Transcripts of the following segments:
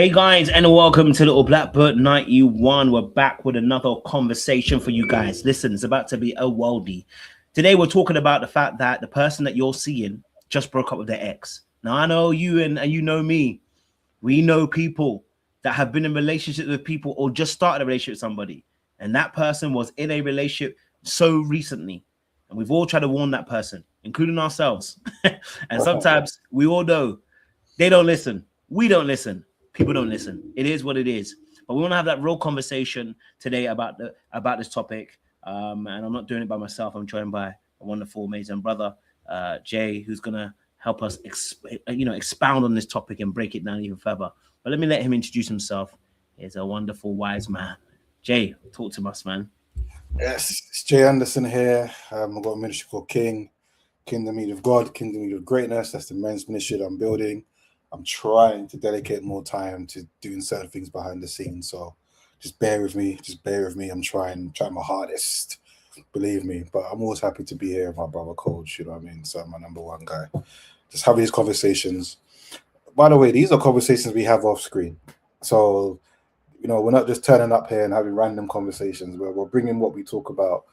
Hey guys, and welcome to Little Blackbird 91. We're back with another conversation for you guys. Listen, it's about to be a worldie. Today we're talking about the fact that the person that you're seeing just broke up with their ex. Now I know you and you know me. We know people that have been in relationships with people or just started a relationship with somebody, and that person was in a relationship so recently. And we've all tried to warn that person, including ourselves. And sometimes we all know they don't listen. We don't listen. People don't listen. It is what it is. But we want to have that real conversation today about this topic. And I'm not doing it by myself. I'm joined by a wonderful, amazing brother, Jay, who's gonna help us, expound on this topic and break it down even further. But let me let him introduce himself. He's a wonderful, wise man. Jay, talk to us, man. Yes, it's Jay Anderson here. I've got a ministry called Kingdom Meet of God, Kingdom Meet of Greatness. That's the men's ministry that I'm building. I'm trying to dedicate more time to doing certain things behind the scenes. So just bear with me. I'm trying my hardest. Believe me. But I'm always happy to be here with my brother Coach, you know what I mean? So my number one guy. Just having these conversations. By the way, these are conversations we have off screen. So, we're not just turning up here and having random conversations where we're bringing what we talk about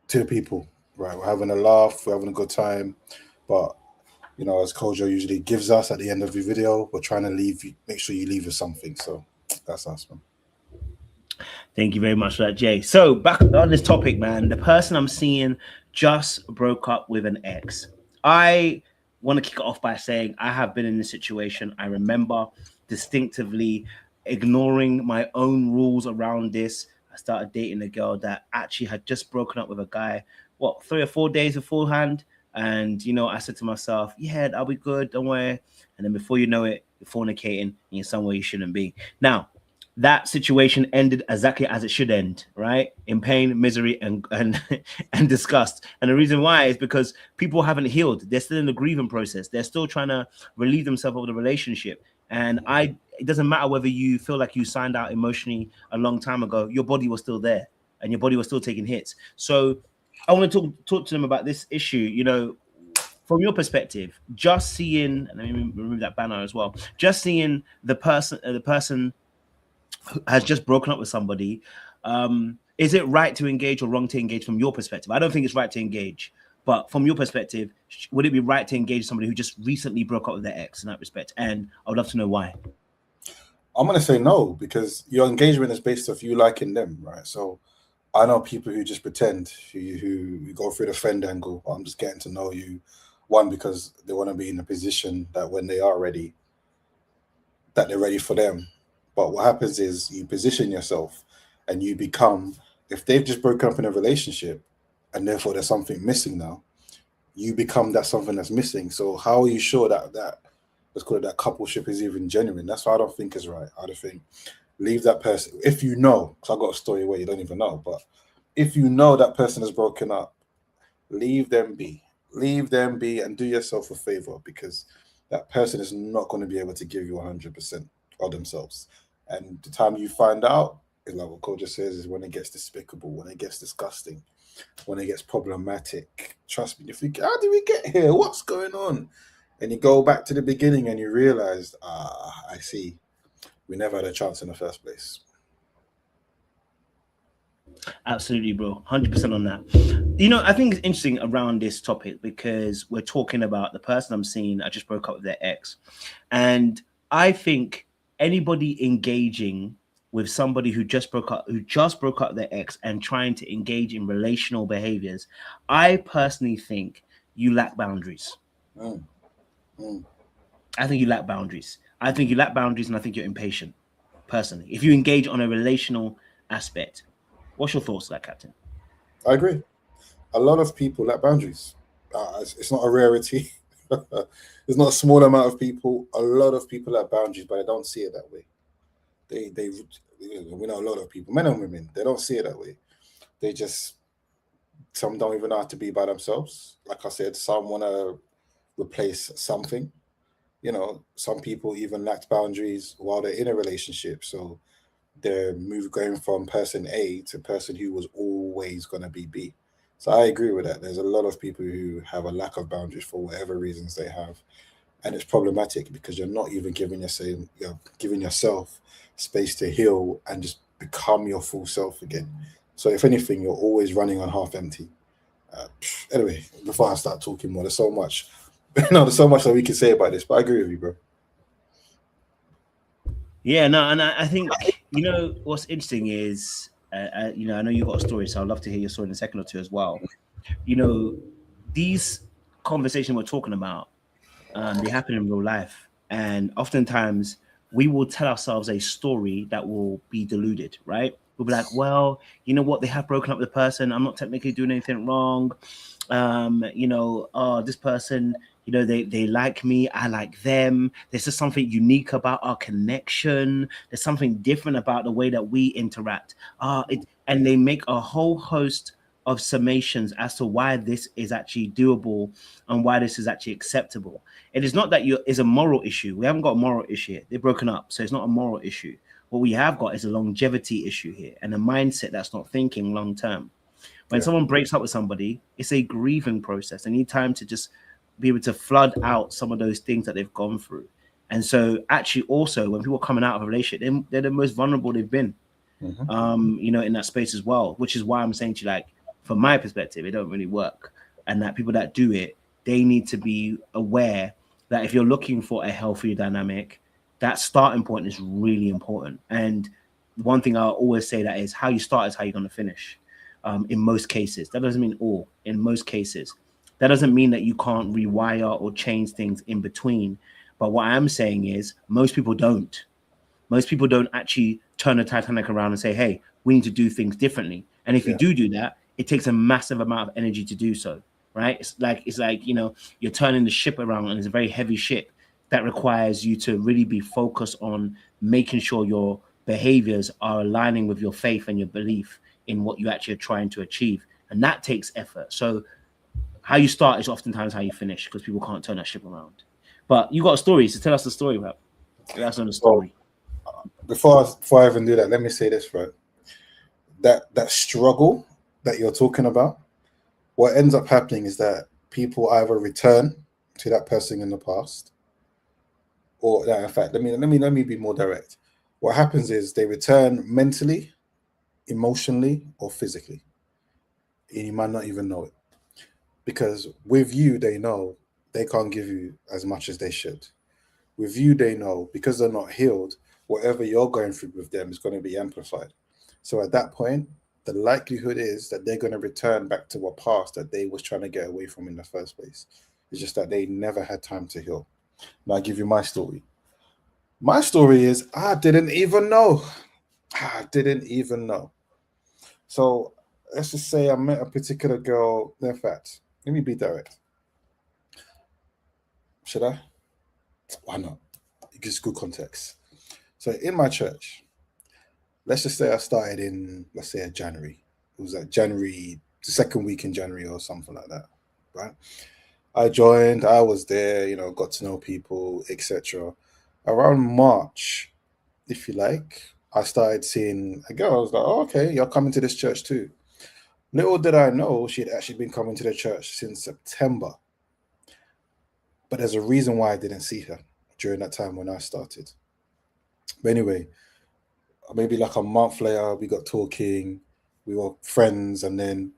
to the people, right? We're having a laugh, we're having a good time. But as Kojo usually gives us at the end of the video, we're trying to make sure you leave with something. So that's us, man. Thank you very much for that, Jay. So back on this topic, man, the person I'm seeing just broke up with an ex. I want to kick it off by saying I have been in this situation. I remember distinctively ignoring my own rules around this. I started dating a girl that actually had just broken up with a guy, 3 or 4 days beforehand. And, I said to myself, yeah, I'll be good. Don't worry. And then before you know it, you're fornicating and you're somewhere you shouldn't be. Now, that situation ended exactly as it should end, right? In pain, misery, and and disgust. And the reason why is because people haven't healed. They're still in the grieving process. They're still trying to relieve themselves of the relationship. And it doesn't matter whether you feel like you signed out emotionally a long time ago, your body was still there and your body was still taking hits. So I want to talk to them about this issue, from your perspective, just seeing, and let me remove that banner as well, just seeing the person who has just broken up with somebody, is it right to engage or wrong to engage from your perspective? I don't think it's right to engage, but from your perspective, would it be right to engage somebody who just recently broke up with their ex in that respect? And I would love to know why. I'm going to say no, because your engagement is based off you liking them, right? So I know people who just pretend, who go through the friend angle. I'm just getting to know you. One, because they want to be in a position that when they are ready, that they're ready for them. But what happens is you position yourself and you become, if they've just broken up in a relationship and therefore there's something missing now, you become that something that's missing. So how are you sure that let's call it that coupleship is even genuine? That's what I don't think is right. I don't think leave that person. If you know, because I got a story where you don't even know, but if you know that person has broken up, leave them be. Leave them be and do yourself a favor, because that person is not going to be able to give you 100% of themselves. And the time you find out, is like what Cole just says, is when it gets despicable, when it gets disgusting, when it gets problematic. Trust me, you think, how did we get here? What's going on? And you go back to the beginning and you realize, I see. We never had a chance in the first place. Absolutely, bro. 100% on that. I think it's interesting around this topic because we're talking about the person I'm seeing. I just broke up with their ex. And I think anybody engaging with somebody who just broke up with their ex and trying to engage in relational behaviors, I personally think you lack boundaries. Mm, mm. I think you lack boundaries. I think you lack boundaries, and I think you're impatient. Personally, if you engage on a relational aspect, what's your thoughts on that, Captain? I agree. A lot of people lack boundaries. It's not a rarity. There's not a small amount of people. A lot of people lack boundaries, but they don't see it that way. They we know a lot of people, men and women, they don't see it that way. They just, some don't even know how to be by themselves. Like I said, some want to replace something. Some people even lacked boundaries while they're in a relationship. So they're going from person A to person who was always going to be B. So I agree with that. There's a lot of people who have a lack of boundaries for whatever reasons they have. and it's problematic because you're not even giving yourself space to heal and just become your full self again. So if anything, you're always running on half empty. Anyway, before I start talking more, there's so much, there's so much that we can say about this. But I agree with you, bro. Yeah, no, and I think what's interesting is I know you got a story, so I'd love to hear your story in a second or two as well. These conversations we're talking about, they happen in real life, and oftentimes we will tell ourselves a story that will be deluded, right? We'll be like, well, you know what? They have broken up with the person. I'm not technically doing anything wrong. Oh, this person, they like me. I like them. There's just something unique about our connection. There's something different about the way that we interact. And they make a whole host of summations as to why this is actually doable and why this is actually acceptable. It is not that it's a moral issue. We haven't got a moral issue here. They're broken up, so it's not a moral issue. What we have got is a longevity issue here and a mindset that's not thinking long term. When someone breaks up with somebody, it's a grieving process. They need time to just be able to flood out some of those things that they've gone through. And so actually also when people are coming out of a relationship, they're the most vulnerable they've been, in that space as well, which is why I'm saying to you, like, from my perspective, it don't really work. And that people that do it, they need to be aware that if you're looking for a healthy dynamic, that starting point is really important. And one thing I'll always say that is how you start is how you're going to finish. In most cases, that doesn't mean all. In most cases, that doesn't mean that you can't rewire or change things in between. But what I'm saying is most people don't. Most people don't actually turn the Titanic around and say, hey, we need to do things differently. And if you do that, it takes a massive amount of energy to do so, right? It's like you're turning the ship around, and it's a very heavy ship that requires you to really be focused on making sure your behaviors are aligning with your faith and your belief in what you actually are trying to achieve. And that takes effort. So how you start is oftentimes how you finish, because people can't turn that ship around. But you got a story, so tell us the story, Rap. That's on the story. Before I even do that, let me say this, right? That struggle that you're talking about, what ends up happening is that people either return to that person in the past, or in fact, let me be more direct. What happens is they return mentally, emotionally, or physically. And you might not even know it. Because with you, they know they can't give you as much as they should. With you, they know because they're not healed, whatever you're going through with them is going to be amplified. So at that point, the likelihood is that they're going to return back to a past that they was trying to get away from in the first place. It's just that they never had time to heal. Now I'll give you my story. My story is I didn't even know. So let's just say I met a particular girl. In fact, let me be direct. Should I? Why not? It gives good context. So in my church, let's just say I started in, let's say, January. It was like January, the second week in January or something like that, right? I joined, I was there, got to know people, etc. Around March, if you like, I started seeing a girl. I was like, oh, okay, you're coming to this church too. Little did I know she had actually been coming to the church since September. But there's a reason why I didn't see her during that time when I started. But anyway, maybe like a month later, we got talking, we were friends, and then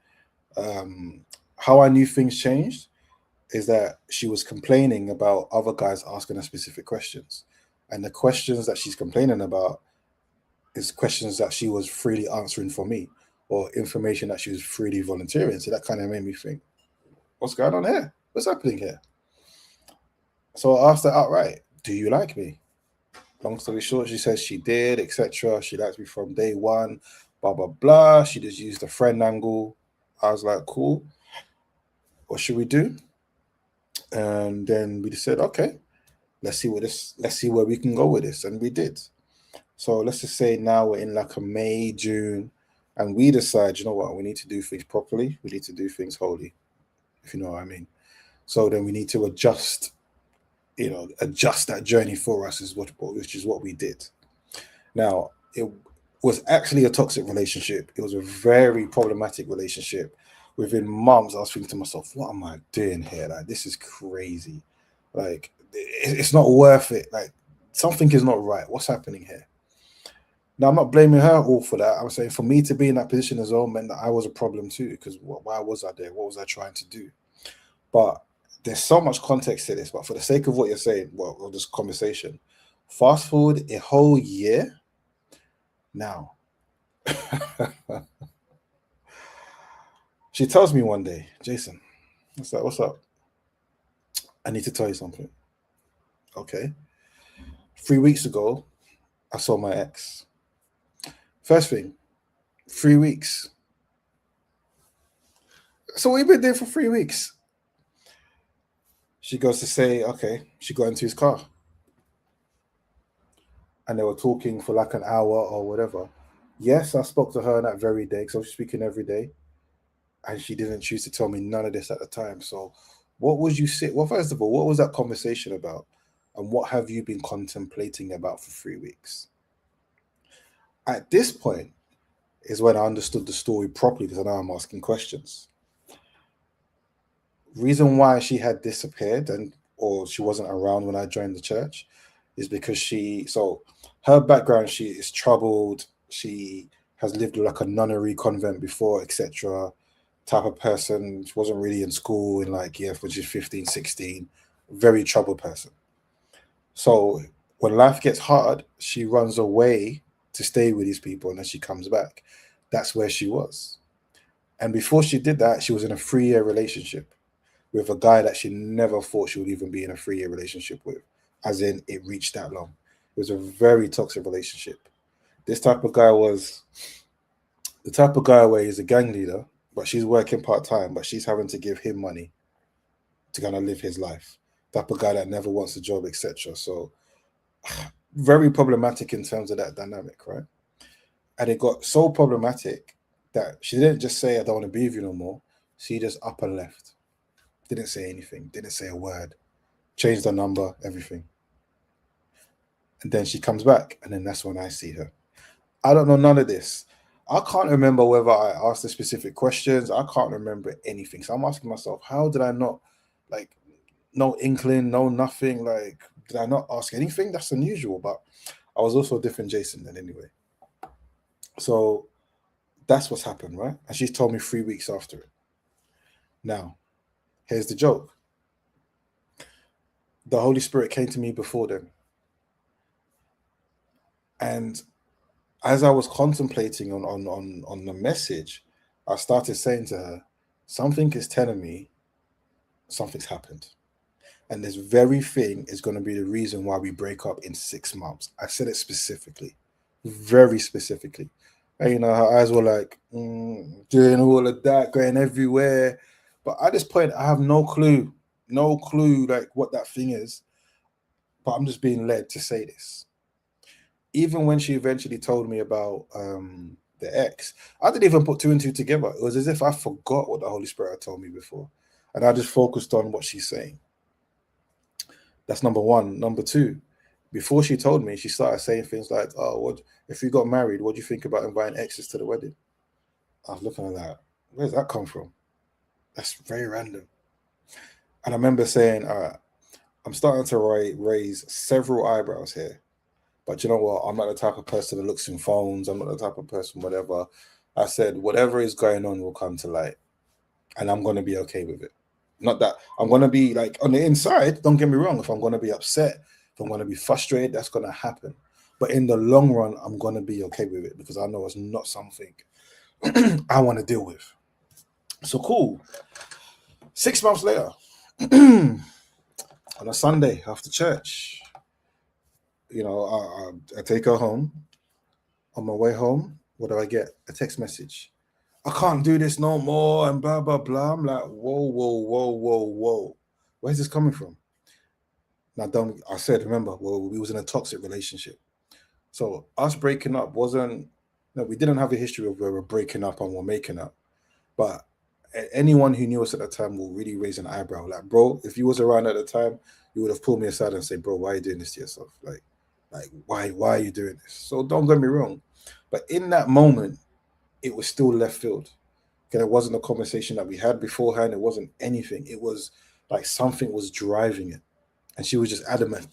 how I knew things changed is that she was complaining about other guys asking her specific questions. And the questions that she's complaining about is questions that she was freely answering for me, or information that she was freely volunteering. So that kind of made me think, what's going on here? What's happening here? So I asked her outright, do you like me? Long story short, she says she did, etc. She likes me from day one, blah, blah, blah. She just used the friend angle. I was like, cool. What should we do? And then we just said, okay, let's see where we can go with this. And we did. So let's just say now we're in like a May, June, and we decide, you know what, we need to do things properly. We need to do things holy, if you know what I mean. So then we need to adjust that journey for us, which is what we did. Now, it was actually a toxic relationship. It was a very problematic relationship. Within months, I was thinking to myself, what am I doing here? Like, this is crazy. Like, it's not worth it. Like something is not right. What's happening here? Now I'm not blaming her all for that. I'm saying for me to be in that position as well meant that I was a problem too. Because why was I there? What was I trying to do? But there's so much context to this. But for the sake of what you're saying, well, of this conversation, fast forward a whole year now. She tells me one day, Jason, what's up? I need to tell you something. Okay. 3 weeks ago, I saw my ex. First thing, 3 weeks. So we've been there for 3 weeks. She goes to say, okay, she got into his car. And they were talking for like an hour or whatever. Yes, I spoke to her on that very day because I was speaking every day. And she didn't choose to tell me none of this at the time. So what was you say? Well, first of all, what was that conversation about? And what have you been contemplating about for 3 weeks? At this point is when I understood the story properly because now I'm asking questions. Reason why she had disappeared or she wasn't around when I joined the church is because her background, she is troubled. She has lived like a nunnery convent before, etc. Type of person. She wasn't really in school in when she's 15, 16. Very troubled person. So when life gets hard, she runs away to stay with these people and then she comes back. That's where she was. And before she did that, she was in a 3-year relationship with a guy that she never thought she would even be in a 3-year relationship with. As in, it reached that long. It was a very toxic relationship. This type of guy was the type of guy where he's a gang leader, but she's working part-time, but she's having to give him money to kind of live his life. Type of guy that never wants a job, etc. So very problematic in terms of that dynamic, right? And it got so problematic that she didn't just say, I don't want to be with you no more. She just up and left. Didn't say anything, didn't say a word, changed her number, everything. And then she comes back, and then that's when I see her. I don't know none of this. I can't remember whether I asked the specific questions. I can't remember anything. So I'm asking myself, how did I not, no inkling, no nothing? Did I not ask anything? That's unusual, but I was also a different Jason then anyway. So that's what's happened, right? And she's told me 3 weeks after it. Now, here's the joke. The Holy Spirit came to me before then. And as I was contemplating on the message, I started saying to her, something is telling me something's happened. And this very thing is going to be the reason why we break up in 6 months. I said it specifically, very specifically. And, her eyes were doing all of that, going everywhere. But at this point, I have no clue what that thing is. But I'm just being led to say this. Even when she eventually told me about the ex, I didn't even put 2 and 2 together. It was as if I forgot what the Holy Spirit had told me before. And I just focused on what she's saying. That's number one. Number two, before she told me, she started saying things like, oh, what if you got married, what do you think about inviting exes to the wedding? I was looking at that. Where's that come from? That's very random. And I remember saying, all right, I'm starting to raise several eyebrows here. But you know what? I'm not the type of person that looks in phones. I'm not the type of person, whatever. I said, whatever is going on will come to light. And I'm going to be okay with it. Not that I'm going to be on the inside, don't get me wrong. If I'm going to be upset, if I'm going to be frustrated, that's going to happen. But in the long run, I'm going to be okay with it because I know it's not something I want to deal with. So cool. 6 months later, on a Sunday after church, I take her home. On my way home, what do I get? A text message. I can't do this no more and blah, blah, blah. I'm like, whoa. Where's this coming from? Now, I said, remember, we was in a toxic relationship. So us breaking up we didn't have a history of where we're breaking up and we're making up. But anyone who knew us at the time will really raise an eyebrow. Like, bro, if you was around at the time, you would have pulled me aside and say, bro, why are you doing this to yourself? Why are you doing this? So don't get me wrong. But in that moment, it was still left field. Okay, it wasn't a conversation that we had beforehand. It wasn't anything. It was like something was driving it. And she was just adamant,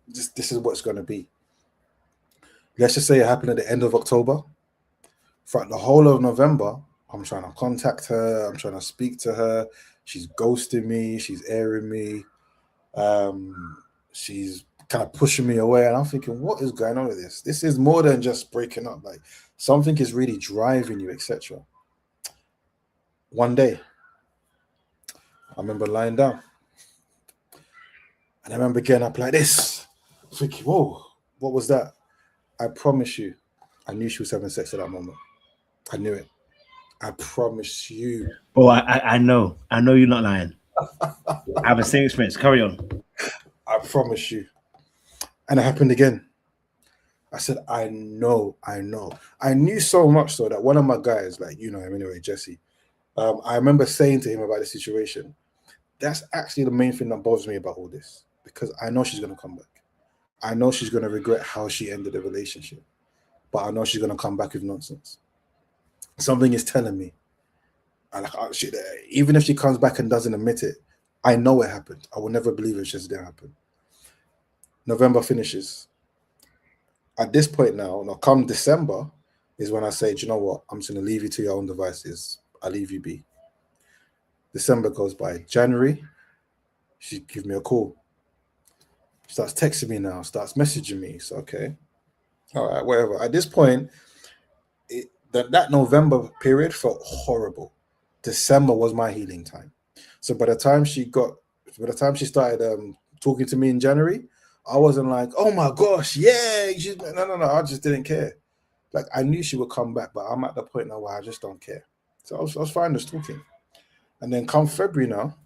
this is what's going to be. Let's just say it happened at the end of October. Throughout the whole of November, I'm trying to contact her. I'm trying to speak to her. She's ghosting me. She's airing me. She's kind of pushing me away. And I'm thinking, what is going on with this? This is more than just breaking up. Like, something is really driving you, etc. One day, I remember lying down. And I remember getting up like this. Thinking, whoa, what was that? I promise you, I knew she was having sex at that moment. I knew it. I promise you. Oh, I know you're not lying. I have a same experience. Carry on. I promise you. And it happened again. I said, I know. I knew so much so that one of my guys, like, you know him anyway, Jesse, I remember saying to him about the situation, that's actually the main thing that bothers me about all this, because I know she's going to come back. I know she's going to regret how she ended the relationship, but I know she's going to come back with nonsense. Something is telling me, and even if she comes back and doesn't admit it, I know it happened. I will never believe it just didn't happen. November finishes. At this point now, come December, is when I say, do you know what? I'm just going to leave you to your own devices. I'll leave you be. December goes by. January, she gives me a call. Starts texting me now, starts messaging me. So, okay. All right, whatever. At this point, that November period felt horrible. December was my healing time. So by the time she started talking to me in January, I wasn't like, oh my gosh, yeah. No. I just didn't care. Like, I knew she would come back, but I'm at the point now where I just don't care. So I was fine just talking. And then come February now,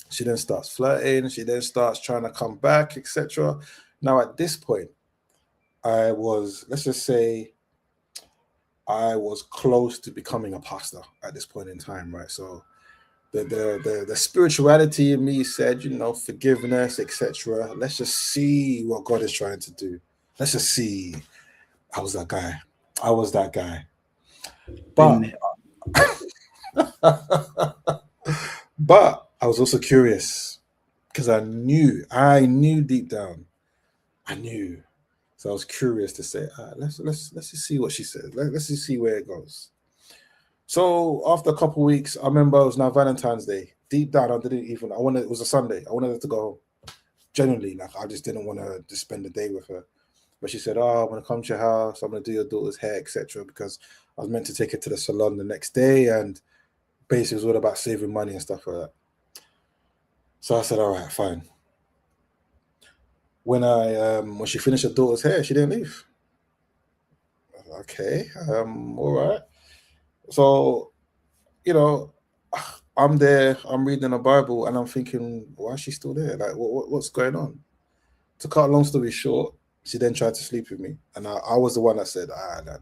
she then starts flirting. She then starts trying to come back, etc. Now at this point, I was close to becoming a pastor at this point in time, right? So the spirituality in me said, forgiveness, etc. Let's just see what God is trying to do. Let's just see. I was that guy. But but I was also curious, because I knew deep down. I knew. So I was curious to say, let's just see what she says. Let's just see where it goes. So after a couple of weeks, I remember it was now Valentine's Day. Deep down, it was a Sunday. I wanted her to go home. Genuinely, like, I just didn't want to just spend the day with her. But she said, I'm going to come to your house. I'm going to do your daughter's hair, etc. Because I was meant to take her to the salon the next day. And basically, it was all about saving money and stuff like that. So I said, all right, fine. When she finished her daughter's hair, she didn't leave. Okay, all right. So, I'm there, I'm reading the Bible, and I'm thinking, why is she still there? Like, what's going on? To cut a long story short, she then tried to sleep with me. And I was the one that said, no.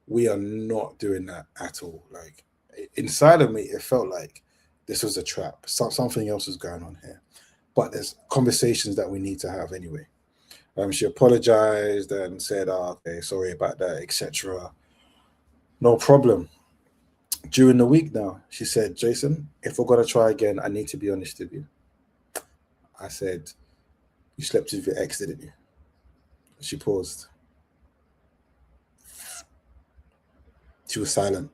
We are not doing that at all. Like, inside of me, it felt like this was a trap. Something else is going on here. But there's conversations that we need to have anyway. She apologized and said, okay, sorry about that, etc. No problem. During the week now, she said, Jason, if we're going to try again, I need to be honest with you. I said, you slept with your ex, didn't you? She paused. She was silent.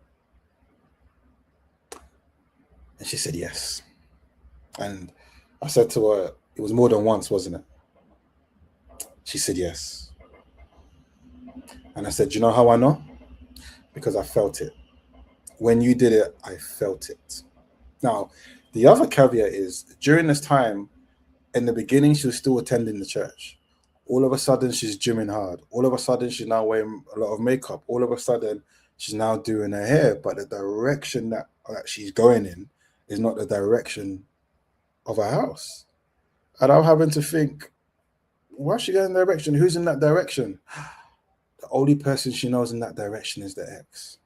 And she said, yes. And I said to her, it was more than once, wasn't it? She said, yes. And I said, you know how I know? Because I felt it. When you did it, I felt it. Now, the other caveat is, during this time, in the beginning, she was still attending the church. All of a sudden, she's gymming hard. All of a sudden, she's now wearing a lot of makeup. All of a sudden, she's now doing her hair. But the direction that she's going in is not the direction of her house. And I'm having to think, why is she going in that direction? Who's in that direction? The only person she knows in that direction is the ex.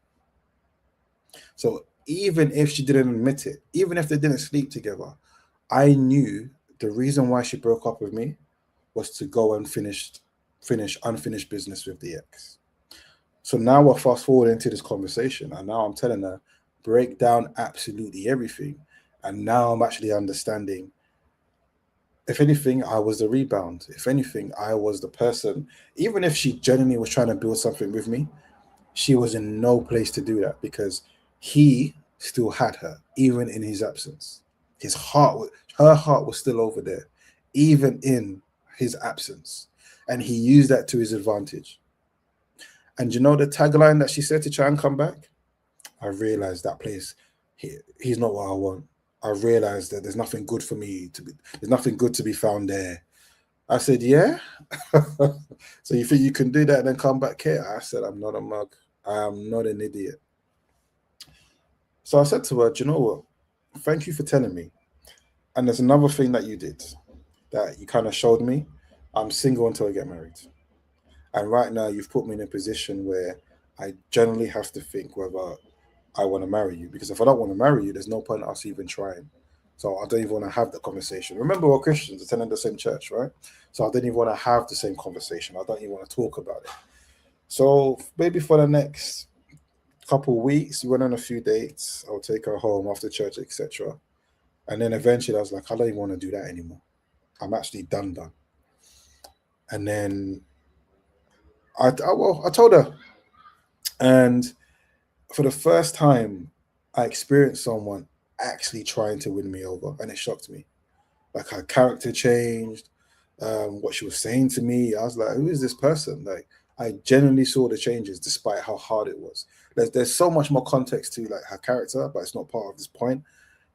So even if she didn't admit it, even if they didn't sleep together, I knew the reason why she broke up with me was to go and finish unfinished business with the ex. So now we're fast forward into this conversation, and now I'm telling her, break down absolutely everything. And now I'm actually understanding If anything, I was the rebound. If anything, I was the person. Even if she genuinely was trying to build something with me, she was in no place to do that because he still had her, even in his absence. Her heart was still over there, even in his absence. And he used that to his advantage. And you know the tagline that she said to try and come back? I realized that place, he's not what I want. I realized that there's nothing good for me to be, there's nothing good to be found there. I said, yeah. So you think you can do that and then come back here? I said, I'm not a mug. I am not an idiot. So I said to her, do you know what? Thank you for telling me. And there's another thing that you did that you kind of showed me. I'm single until I get married. And right now you've put me in a position where I generally have to think whether I want to marry you. Because if I don't want to marry you, there's no point in us even trying. So I don't even want to have the conversation. Remember, we're Christians attending the same church, right? So I don't even want to have the same conversation. I don't even want to talk about it. So maybe for the next couple of weeks, we went on a few dates. I'll take her home after church, etc. And then eventually I was like, I don't even want to do that anymore. I'm actually done. And then I told her. And for the first time, I experienced someone actually trying to win me over. And it shocked me. Like her character changed, what she was saying to me. I was like, who is this person? Like, I genuinely saw the changes despite how hard it was. There's so much more context to like her character, but it's not part of this point.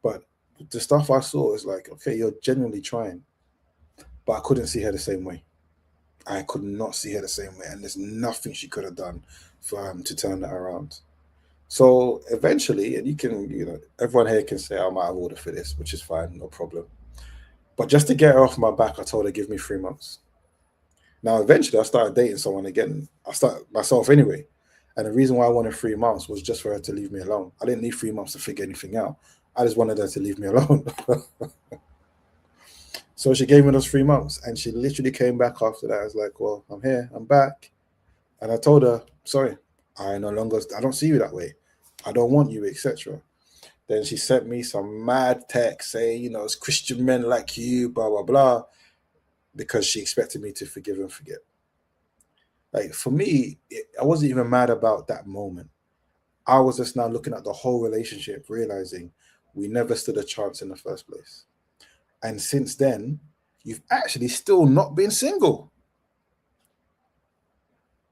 But the stuff I saw is like, okay, you're genuinely trying. But I couldn't see her the same way. I could not see her the same way. And there's nothing she could have done for to turn that around. So eventually, and you can, everyone here can say I'm out of order for this, which is fine, no problem. But just to get her off my back, I told her, give me 3 months. Now, eventually, I started dating someone again. I started myself anyway. And the reason why I wanted 3 months was just for her to leave me alone. I didn't need 3 months to figure anything out. I just wanted her to leave me alone. So she gave me those 3 months. And she literally came back after that. I was like, well, I'm here. I'm back. And I told her, sorry, I don't see you that way. I don't want you, etc. Then she sent me some mad text saying, it's Christian men like you, blah, blah, blah, because she expected me to forgive and forget. Like, for me, I wasn't even mad about that moment. I was just now looking at the whole relationship, realizing we never stood a chance in the first place. And since then, you've actually still not been single.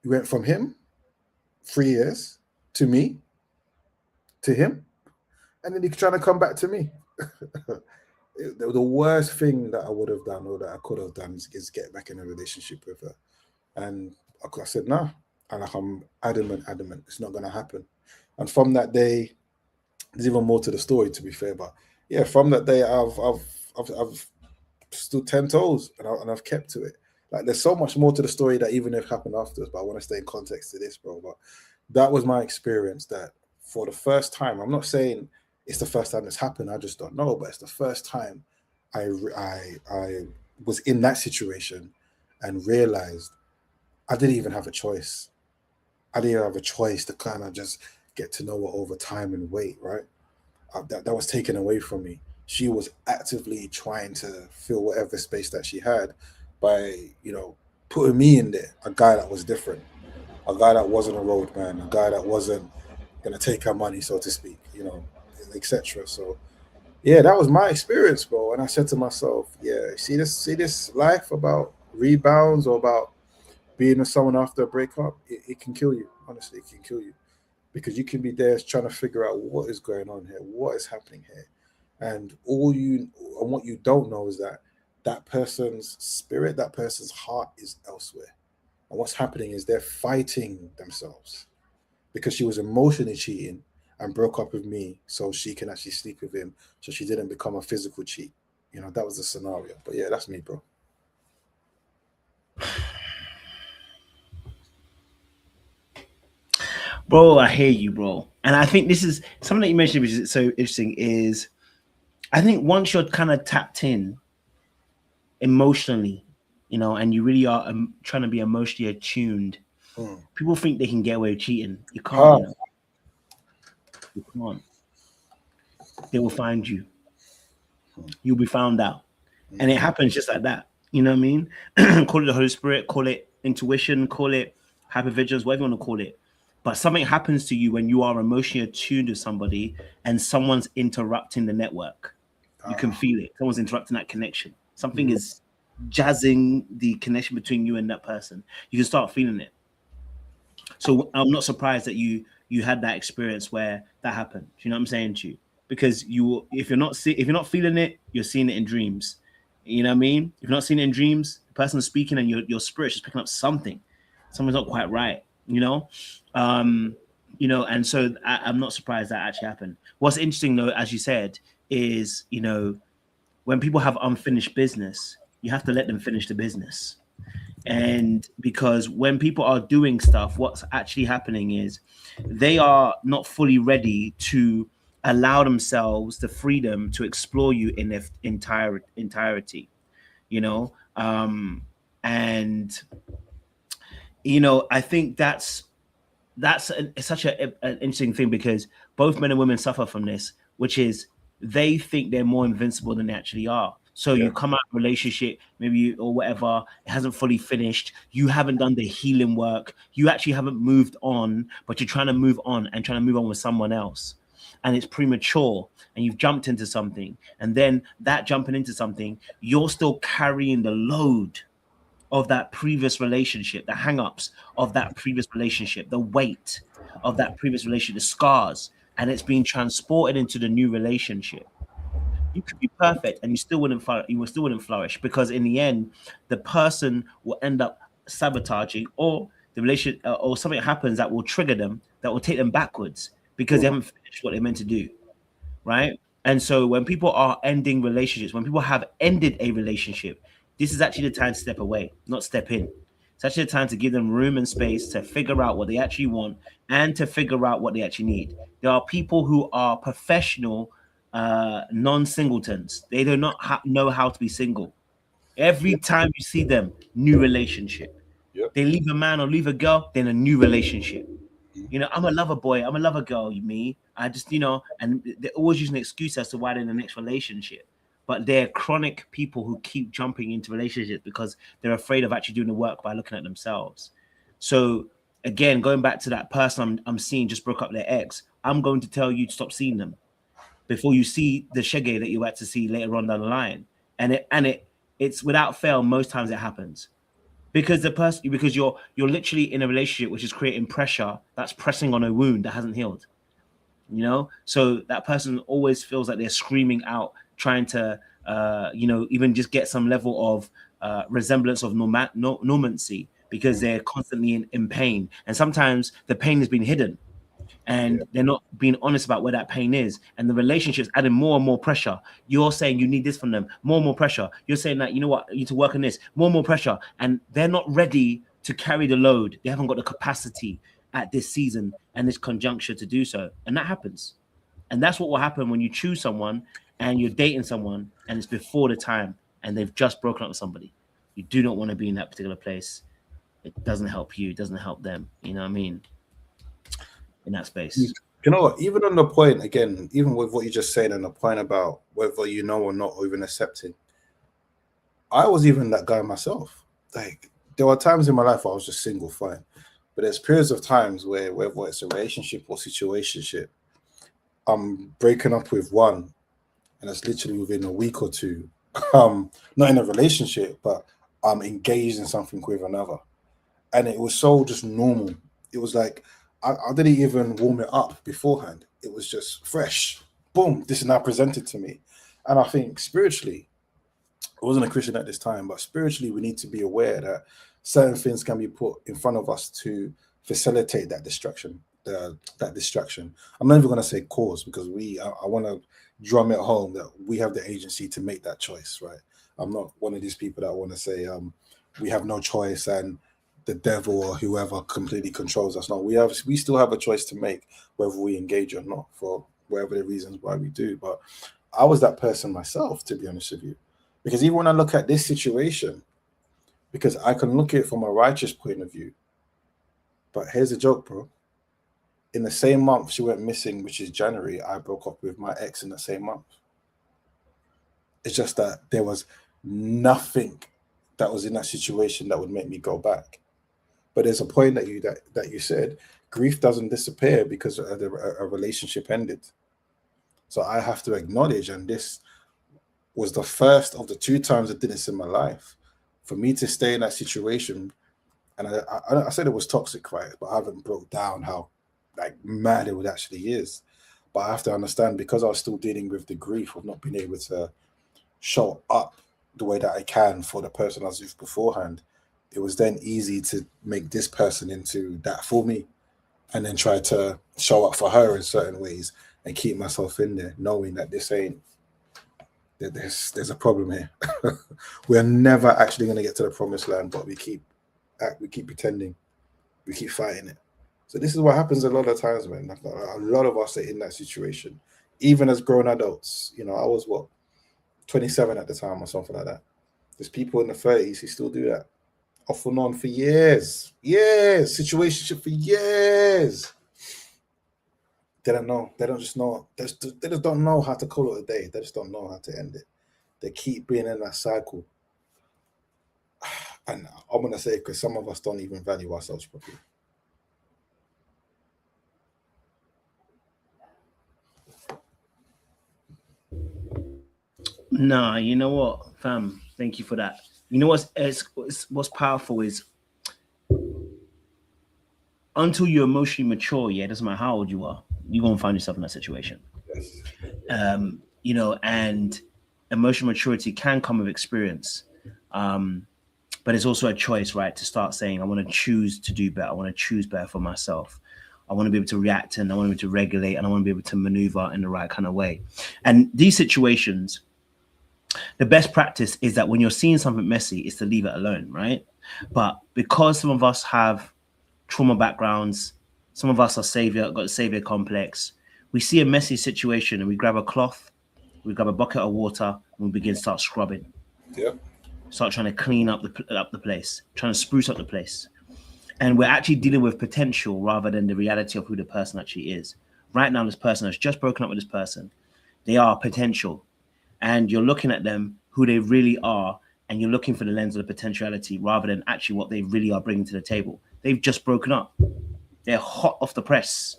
You went from him, 3 years, to me, to him, and then you're trying to come back to me. The worst thing that I would have done or that I could have done is get back in a relationship with her. And I said, no. And I'm adamant, it's not going to happen. And from that day, there's even more to the story, to be fair. But yeah, from that day, I've stood 10 toes and I've kept to it. Like, there's so much more to the story that even if it happened afterwards, but I want to stay in context to this, bro. But that was my experience, that for the first time, I'm not saying it's the first time it's happened, I just don't know, but it's the first time I was in that situation and realized I didn't even have a choice. I didn't have a choice to kind of just get to know her over time and wait, right? That was taken away from me. She was actively trying to fill whatever space that she had by, putting me in there, a guy that was different, a guy that wasn't a road man, a guy that wasn't going to take her money, so to speak, etc. So, yeah, that was my experience, bro. And I said to myself, yeah, see this life about rebounds or about being with someone after a breakup, it can kill you. Honestly, it can kill you. Because you can be there trying to figure out what is going on here, what is happening here. And what you don't know is that person's spirit, that person's heart is elsewhere. And what's happening is they're fighting themselves because she was emotionally cheating and broke up with me so she can actually sleep with him, so she didn't become a physical cheat. That was the scenario. But yeah, that's me, bro. Bro, I hear you, bro. And I think this is something that you mentioned, which is so interesting, is I think once you're kind of tapped in emotionally, and you really are trying to be emotionally attuned, people think they can get away with cheating. You can't, You can't. They will find you. You'll be found out. And it happens just like that. You know what I mean? Call it the Holy Spirit, call it intuition, call it hypervigilance, whatever you want to call it. But something happens to you when you are emotionally attuned to somebody and someone's interrupting the network. You can feel it. Someone's interrupting that connection. Something is jazzing the connection between you and that person. You can start feeling it. So I'm not surprised that you had that experience where that happened. Do you know what I'm saying to you? Because if you're not feeling it, you're seeing it in dreams. You know what I mean? If you're not seeing it in dreams, the person speaking and your spirit's just picking up something. Something's not quite right. And so I'm not surprised that actually happened. What's interesting though, as you said, is when people have unfinished business, you have to let them finish the business. And because when people are doing stuff, what's actually happening is they are not fully ready to allow themselves the freedom to explore you in their entirety, you know. And I think that's such an interesting thing, because both men and women suffer from this, which is they think they're more invincible than they actually are. So you come out of a relationship, maybe or whatever, it hasn't fully finished. You haven't done the healing work. You actually haven't moved on, but you're trying to move on with someone else. And it's premature, and you've jumped into something. And then that jumping into something, you're still carrying the load of that previous relationship, the hang-ups of that previous relationship, the weight of that previous relationship, the scars, and it's being transported into the new relationship. You could be perfect and you still wouldn't flourish, because in the end, the person will end up sabotaging, or the relationship, or something happens that will trigger them, that will take them backwards because they haven't finished what they're meant to do, right? And so when people are ending relationships, when people have ended a relationship, this is actually the time to step away, not step in. It's actually the time to give them room and space to figure out what they actually want and to figure out what they actually need. There are people who are professional non-singletons. They do not know how to be single. Every time you see them, new relationship. They leave a man or leave a girl, then a new relationship. I'm a lover boy, I'm a lover girl, I just, and they're always using an excuse as to why they're in the next relationship. But they're chronic people who keep jumping into relationships because they're afraid of actually doing the work by looking at themselves. So again, going back to that person I'm seeing just broke up their ex, I'm going to tell you to stop seeing them before you see the shege that you're about to see later on down the line. It's without fail, most times it happens. Because you're literally in a relationship which is creating pressure that's pressing on a wound that hasn't healed. So that person always feels like they're screaming out, trying to even just get some level of resemblance of normancy, because they're constantly in pain, and sometimes the pain has been hidden and they're not being honest about where that pain is, and the relationship's adding more and more pressure. You're saying you need this from them, more and more pressure. You're saying that, you know what, you need to work on this, more and more pressure, and they're not ready to carry the load. They haven't got the capacity at this season and this conjuncture to do so, and that happens. And that's what will happen when you choose someone and you're dating someone and it's before the time and they've just broken up with somebody. You do not want to be in that particular place. It doesn't help you, it doesn't help them. You know what I mean? In that space. You know what? Even on the point, again, even with what you just said and the point about whether you know or not, or even accepting, I was even that guy myself. Like, there were times in my life where I was just single, fine. But there's periods of times where, whether it's a relationship or situationship, I'm breaking up with one, and it's literally within a week or two. Not in a relationship, but I'm engaged in something with another. And it was so just normal. It was like, I didn't even warm it up beforehand. It was just fresh. Boom, this is now presented to me. And I think spiritually, I wasn't a Christian at this time, but spiritually, we need to be aware that certain things can be put in front of us to facilitate that distraction. That distraction. I'm not even going to say cause, because I want to drum it home that we have the agency to make that choice, right? I'm not one of these people that want to say we have no choice and the devil or whoever completely controls us. No, we still have a choice to make whether we engage or not, for whatever the reasons why we do. But I was that person myself, to be honest with you, because even when I look at this situation, because I can look at it from a righteous point of view. But here's the joke, bro. In the same month she went missing, which is January, I broke up with my ex in the same month. It's just that there was nothing that was in that situation that would make me go back. But there's a point that you said, grief doesn't disappear because a relationship ended. So I have to acknowledge, and this was the first of the 2 times I did this in my life, for me to stay in that situation. And I said it was toxic, right? But I haven't broke down how like mad it actually is. But I have to understand, because I was still dealing with the grief of not being able to show up the way that I can for the person I was with beforehand. It was then easy to make this person into that for me, and then try to show up for her in certain ways and keep myself in there, knowing that this ain't, that there's a problem here. We're never actually going to get to the promised land, but we keep pretending, we keep fighting it. So this is what happens a lot of times, man. A lot of us are in that situation, even as grown adults. You know, I was 27 at the time or something like that. There's people in the 30s who still do that, off and on for years, situationship for years. They don't know. They don't just know. They just don't know how to call it a day. They just don't know how to end it. They keep being in that cycle. And I'm going to say, because some of us don't even value ourselves properly. Nah, you know what, fam? Thank you for that. You know what's powerful is, until you're emotionally mature, it doesn't matter how old you are, you're gonna find yourself in that situation. Yes. You know, and emotional maturity can come with experience. But it's also a choice, right? To start saying, I want to choose to do better. I want to choose better for myself. I want to be able to react, and I want to be able to regulate, and I want to be able to maneuver in the right kind of way. And these situations, the best practice is that when you're seeing something messy, is to leave it alone, right? But because some of us have trauma backgrounds, some of us are got a savior complex, we see a messy situation and we grab a cloth, we grab a bucket of water, and we begin to start scrubbing. Yep. Start trying to clean up the place, trying to spruce up the place. And we're actually dealing with potential rather than the reality of who the person actually is. Right now, this person has just broken up with this person. They are potential. And you're looking at them, who they really are, and you're looking for the lens of the potentiality rather than actually what they really are bringing to the table. They've just broken up. They're hot off the press,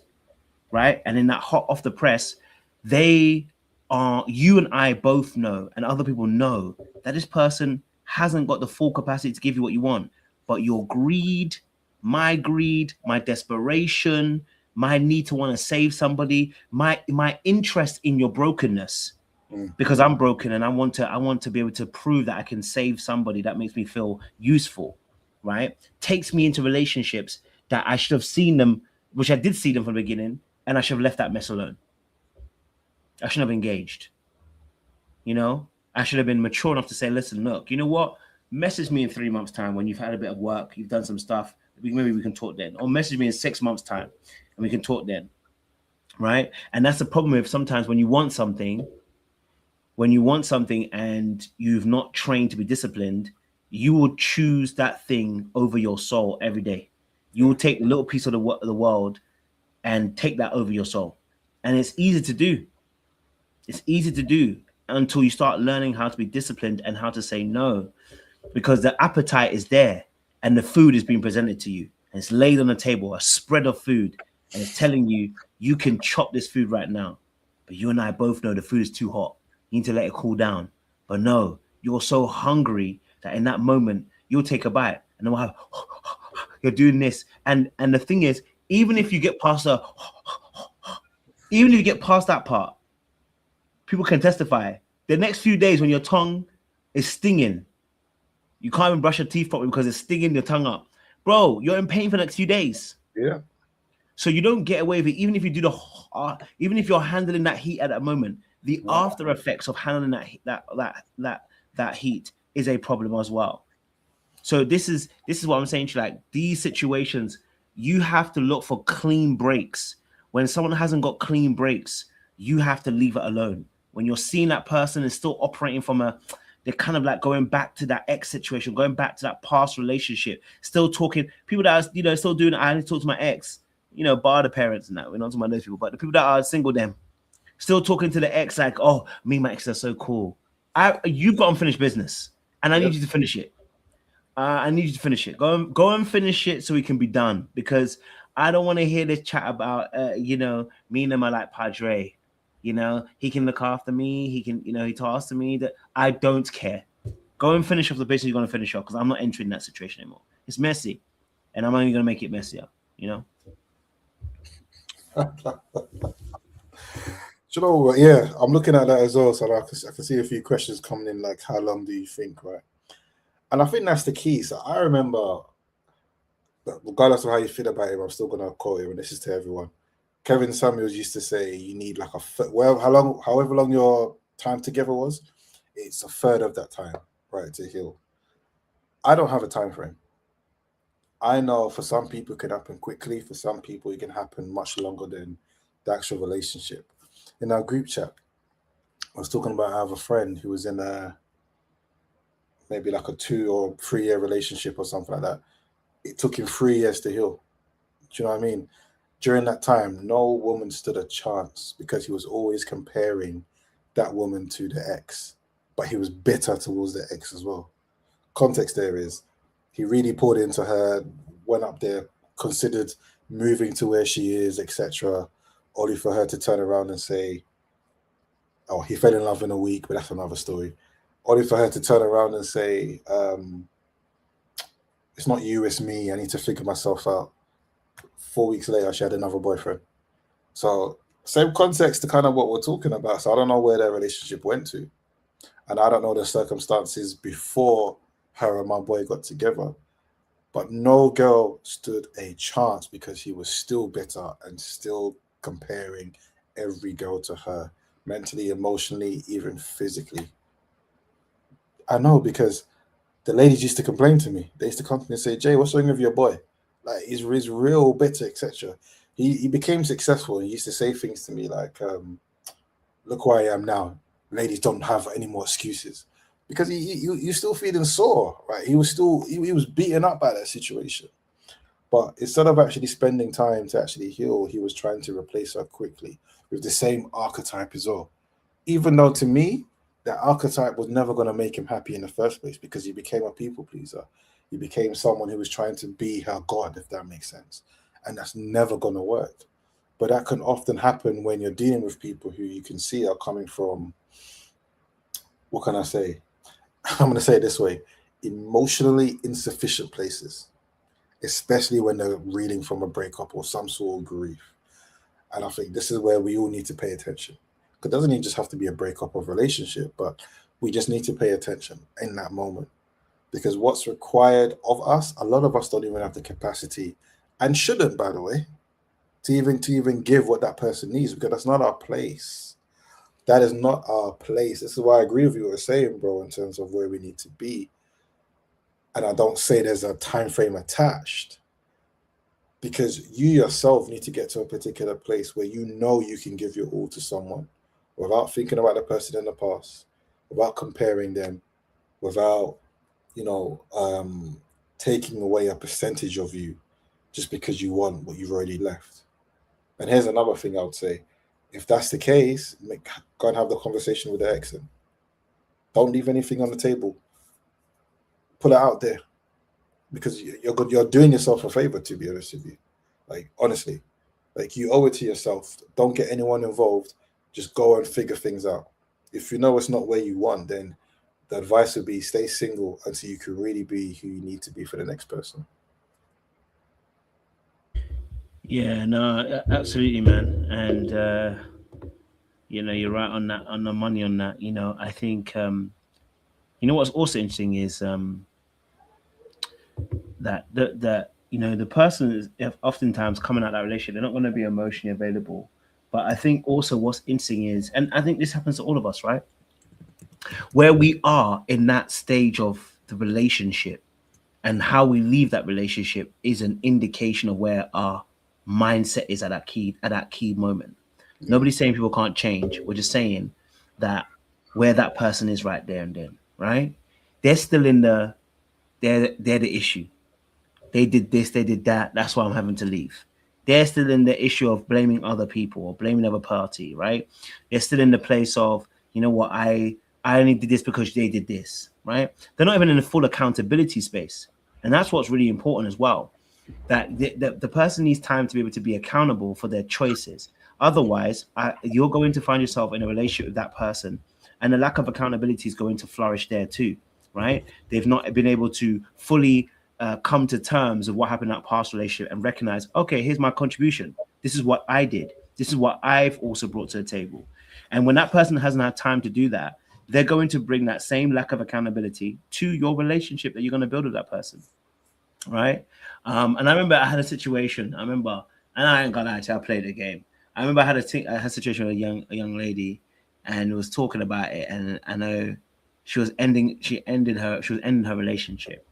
right? And in that hot off the press, they are, you and I both know, and other people know, that this person hasn't got the full capacity to give you what you want. But your greed, my desperation, my need to want to save somebody, my interest in your brokenness, because I'm broken and I want to be able to prove that I can save somebody that makes me feel useful, right? Takes me into relationships that I should have seen them, which I did see them from the beginning, and I should have left that mess alone. I shouldn't have engaged. You know, I should have been mature enough to say, listen, look, you know what? Message me in 3 months' time when you've had a bit of work, you've done some stuff, maybe we can talk then. Or message me in 6 months' time and we can talk then, right? And that's the problem with sometimes when you want something and you've not trained to be disciplined, you will choose that thing over your soul every day. You will take a little piece of the world and take that over your soul. And it's easy to do. It's easy to do until you start learning how to be disciplined and how to say no, because the appetite is there and the food is being presented to you. And it's laid on the table, a spread of food, and it's telling you, you can chop this food right now. But you and I both know the food is too hot. You need to let it cool down. But no, you're so hungry that in that moment, you'll take a bite and then we'll have, you're doing this. And the thing is, even if you get past that part, people can testify. The next few days when your tongue is stinging, you can't even brush your teeth properly because it's stinging your tongue up. Bro, you're in pain for the next few days. Yeah. So you don't get away with it, even if you do even if you're handling that heat at that moment. The after effects of handling that heat is a problem as well. So this is what I'm saying to you, like these situations, you have to look for clean breaks. When someone hasn't got clean breaks, you have to leave it alone. When you're seeing that person is still operating from they're kind of like going back to that ex situation, going back to that past relationship, still talking, people that are, still doing it. I only talk to my ex, bar the parents and that. We're not talking about those people, but the people that are single, them, still talking to the ex like, oh, me and my ex are so cool. You've got unfinished business, and I Yep. need you to finish it. I need you to finish it. Go and finish it so we can be done. Because I don't want to hear this chat about, me and him are like Padre. He can look after me. He can, he talks to me. That I don't care. Go and finish off the business you're going to finish off, because I'm not entering that situation anymore. It's messy, and I'm only going to make it messier. Do you know what? Yeah, I'm looking at that as well. So I can see a few questions coming in, like, how long do you think, right? And I think that's the key. So I remember, regardless of how you feel about him, I'm still gonna quote him, and this is to everyone. Kevin Samuels used to say, "You need like however long your time together was, it's a third of that time, right, to heal." I don't have a time frame. I know for some people it can happen quickly. For some people it can happen much longer than the actual relationship. In our group chat, I was talking about I have a friend who was in a maybe like a 2 or 3 year relationship or something like that. It took him 3 years to heal. Do you know what I mean? During that time, no woman stood a chance because he was always comparing that woman to the ex, but he was bitter towards the ex as well. Context there is he really poured into her, went up there, considered moving to where she is, etc., only for her to turn around and say, oh, he fell in love in a week, but that's another story. Only for her to turn around and say, it's not you, it's me. I need to figure myself out. 4 weeks later, she had another boyfriend. So, same context to kind of what we're talking about. So, I don't know where their relationship went to. And I don't know the circumstances before her and my boy got together. But no girl stood a chance because he was still bitter and still comparing every girl to her, mentally, emotionally, even physically. I know because the ladies used to complain to me. They used to come to me and say, Jay, what's wrong with your boy? Like, he's real bitter, etc. He became successful and he used to say things to me like, look where I am now. Ladies don't have any more excuses. Because you're still feeling sore, right? He was beaten up by that situation. But instead of actually spending time to actually heal, he was trying to replace her quickly with the same archetype as well. Even though to me, that archetype was never going to make him happy in the first place because he became a people pleaser. He became someone who was trying to be her god, if that makes sense. And that's never going to work. But that can often happen when you're dealing with people who you can see are coming from, what can I say? I'm going to say it this way, emotionally insufficient places, especially when they're reeling from a breakup or some sort of grief. And I think this is where we all need to pay attention. It doesn't even just have to be a breakup of relationship, but we just need to pay attention in that moment. Because what's required of us, a lot of us don't even have the capacity, and shouldn't, by the way, to even give what that person needs, because that's not our place. That is not our place. This is why I agree with you what you're saying, bro, in terms of where we need to be. And I don't say there's a time frame attached, because you yourself need to get to a particular place where you know you can give your all to someone without thinking about the person in the past, without comparing them, without, you know, taking away a percentage of you just because you want what you've already left. And here's another thing I would say. If that's the case, go and have the conversation with the ex and don't leave anything on the table. Put it out there because you're doing yourself a favor, to be honest with you. Like, honestly, like, you owe it to yourself. Don't get anyone involved. Just go and figure things out. If you know it's not where you want, then the advice would be stay single until you can really be who you need to be for the next person. Yeah, no, absolutely, man. And you're right on that, on the money on that. I think what's also interesting is that the person is oftentimes coming out of that relationship, they're not going to be emotionally available. But I think also what's interesting is, and I think this happens to all of us, right? Where we are in that stage of the relationship and how we leave that relationship is an indication of where our mindset is at that key moment. Yeah. Nobody's saying people can't change. We're just saying that where that person is right there and then, right? They're still in they're the issue. They did this, they did that. That's why I'm having to leave. They're still in the issue of blaming other people or blaming other party, right? They're still in the place of, you know what, I only did this because they did this, right? They're not even in a full accountability space. And that's what's really important as well. That the person needs time to be able to be accountable for their choices. Otherwise, you're going to find yourself in a relationship with that person, and the lack of accountability is going to flourish there too, right? They've not been able to fully come to terms of what happened in that past relationship and recognize, okay, here's my contribution. This is what I did. This is what I've also brought to the table. And when that person hasn't had time to do that, they're going to bring that same lack of accountability to your relationship that you're going to build with that person, right? And I remember I had a situation. I remember, and I ain't gonna lie to you, I played the game. I remember I had a situation with a young lady, and was talking about it, and I know she was ending her relationship,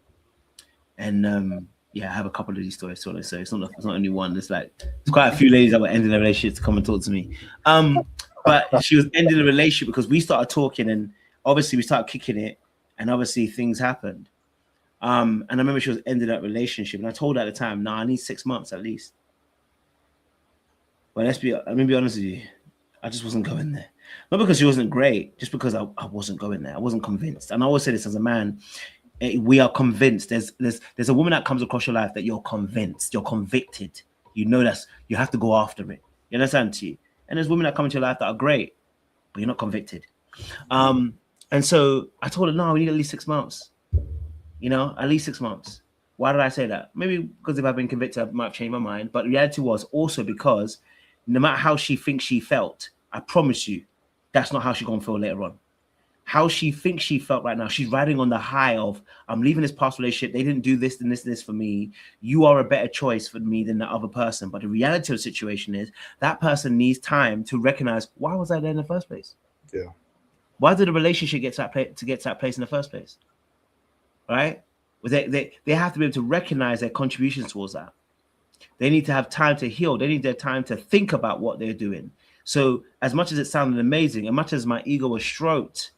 and yeah, I have a couple of these stories to so it's not only one. It's like there's quite a few ladies that were ending their relationship to come and talk to me. But she was ending the relationship because we started talking, and obviously we started kicking it, and obviously things happened. And I remember she was ending that relationship, and I told her at the time, "Nah, I need 6 months at least." But let me be honest with you, I just wasn't going there. Not because she wasn't great, just because I wasn't going there. I wasn't convinced. And I always say this as a man: we are convinced. There's a woman that comes across your life that you're convinced, you're convicted. You know you have to go after it. You understand? To you. And there's women that come into your life that are great, but you're not convicted. And so I told her, "No, we need at least 6 months. At least 6 months." Why did I say that? Maybe because if I've been convicted, I might have changed my mind. But the reality was also because no matter how she thinks she felt, I promise you, that's not how she's going to feel later on. How she thinks she felt right now, she's riding on the high of, I'm leaving this past relationship. They didn't do this and this for me. You are a better choice for me than the other person. But the reality of the situation is that person needs time to recognize, why was I there in the first place? Yeah. Why did the relationship get to that place in the first place? Right? They have to be able to recognize their contributions towards that. They need to have time to heal. They need their time to think about what they're doing. So as much as it sounded amazing, as much as my ego was stroked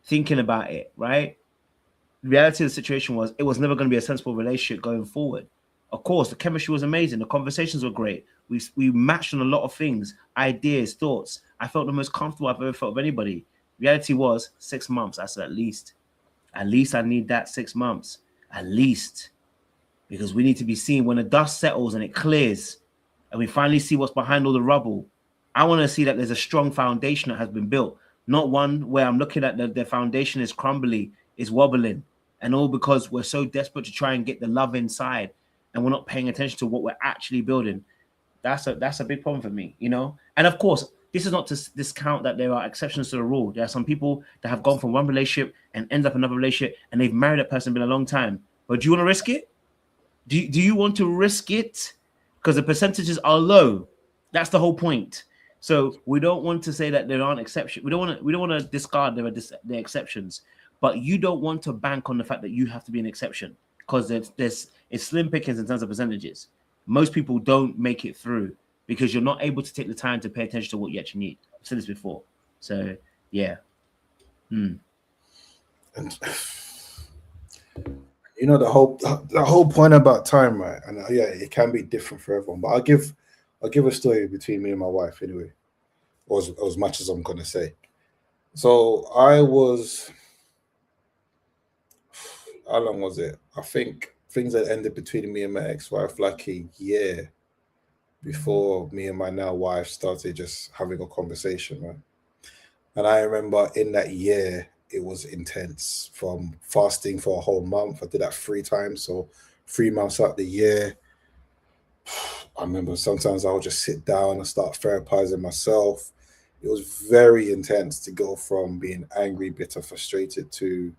thinking about it, right? The reality of the situation was it was never going to be a sensible relationship going forward. Of course, the chemistry was amazing. The conversations were great. We matched on a lot of things, ideas, thoughts. I felt the most comfortable I've ever felt with anybody. Reality was 6 months. I said, at least I need that 6 months. At least. Because we need to be seen when the dust settles and it clears and we finally see what's behind all the rubble. I want to see that there's a strong foundation that has been built, not one where I'm looking at the foundation is crumbly, is wobbling, and all because we're so desperate to try and get the love inside and we're not paying attention to what we're actually building. That's a big problem for me, And of course, this is not to discount that there are exceptions to the rule. There are some people that have gone from one relationship and end up in another relationship and they've married that person been a long time. But do you want to risk it? Do you want to risk it? Because the percentages are low. That's the whole point. So we don't want to say that there aren't exceptions. We don't want to discard the exceptions. But you don't want to bank on the fact that you have to be an exception because it's slim pickings in terms of percentages. Most people don't make it through because you're not able to take the time to pay attention to what you actually need. I've said this before. So yeah. And the whole point about time, right? And yeah, it can be different for everyone. But I'll give a story between me and my wife anyway, or as much as I'm gonna say. So I was, how long was it? I think things had ended between me and my ex-wife like a year before me and my now wife started just having a conversation, right? And I remember in that year, it was intense from fasting for a whole month. I did that 3 times. So 3 months out the year, I remember sometimes I would just sit down and start therapizing myself. It was very intense to go from being angry, bitter, frustrated to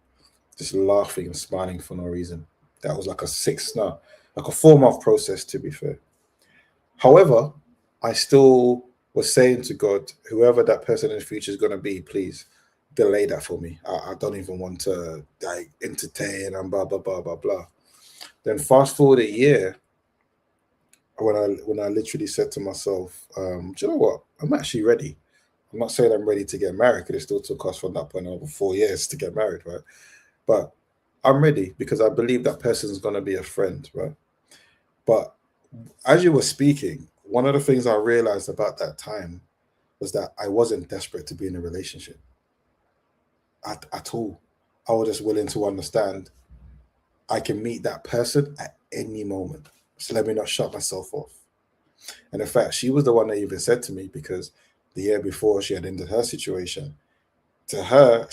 just laughing and smiling for no reason. That was like a 4-month process, to be fair. However, I still was saying to God, whoever that person in the future is going to be, please delay that for me. I don't even want to entertain and blah, blah, blah, blah, blah. Then fast forward a year, when I literally said to myself, do you know what? I'm actually ready. I'm not saying I'm ready to get married because it still took us from that point over 4 years to get married, right? But I'm ready because I believe that person is going to be a friend, right? But as you were speaking, one of the things I realized about that time was that I wasn't desperate to be in a relationship. at all. I was just willing to understand I can meet that person at any moment. So let me not shut myself off. And in fact, she was the one that even said to me, because the year before she had ended her situation, to her,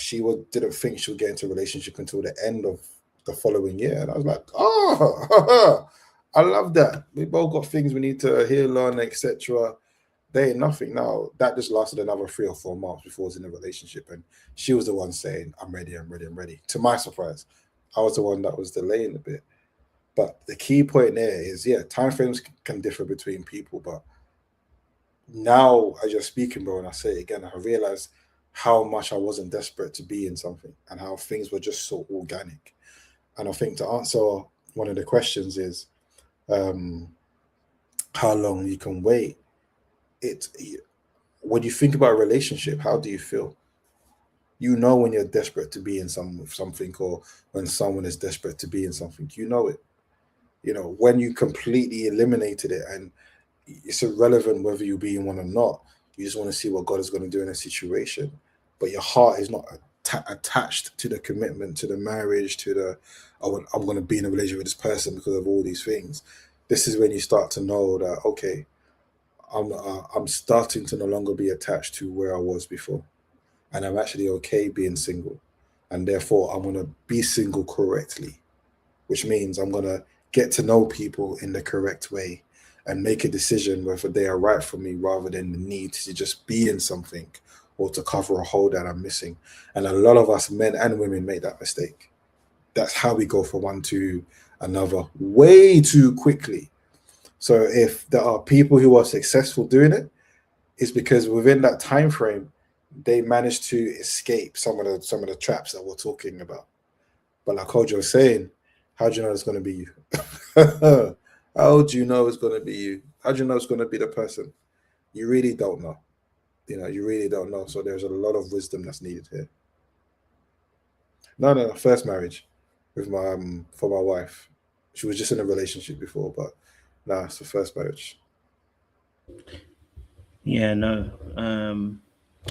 didn't think she would get into a relationship until the end of the following year. And I was like, oh, I love that. We both got things we need to heal on, etc. They ain't nothing. Now, that just lasted another 3 or 4 months before I was in a relationship. And she was the one saying, I'm ready, I'm ready, I'm ready. To my surprise, I was the one that was delaying a bit. But the key point there is, yeah, timeframes can differ between people. But now, as you're speaking, bro, and I say it again, I realized how much I wasn't desperate to be in something and how things were just so organic. And I think to answer one of the questions is um, how long you can wait. It When you think about a relationship, how do you feel? You know when you're desperate to be in something, or when someone is desperate to be in something. You know it. You know when you completely eliminated it, and it's irrelevant whether you be in one or not. You just want to see what God is going to do in a situation, but your heart is not attached to the commitment, to the marriage, to the I'm going to be in a relationship with this person because of all these things. This is when you start to know that okay, I'm starting to no longer be attached to where I was before, and I'm actually okay being single, and therefore I'm going to be single correctly, which means I'm going to get to know people in the correct way and make a decision whether they are right for me rather than the need to just be in something or to cover a hole that I'm missing. And a lot of us, men and women, make that mistake. That's how we go from one to another way too quickly. So if there are people who are successful doing it, it's because within that time frame, they managed to escape some of the traps that we're talking about. But like Kojo was saying, how do you know it's going to be you? How do you know it's going to be you? How do you know it's going to be the person? You really don't know. You really don't know. So there's a lot of wisdom that's needed here. No, no, no. First marriage with my for my wife. She was just in a relationship before, but nah, it's the first marriage. Yeah, no.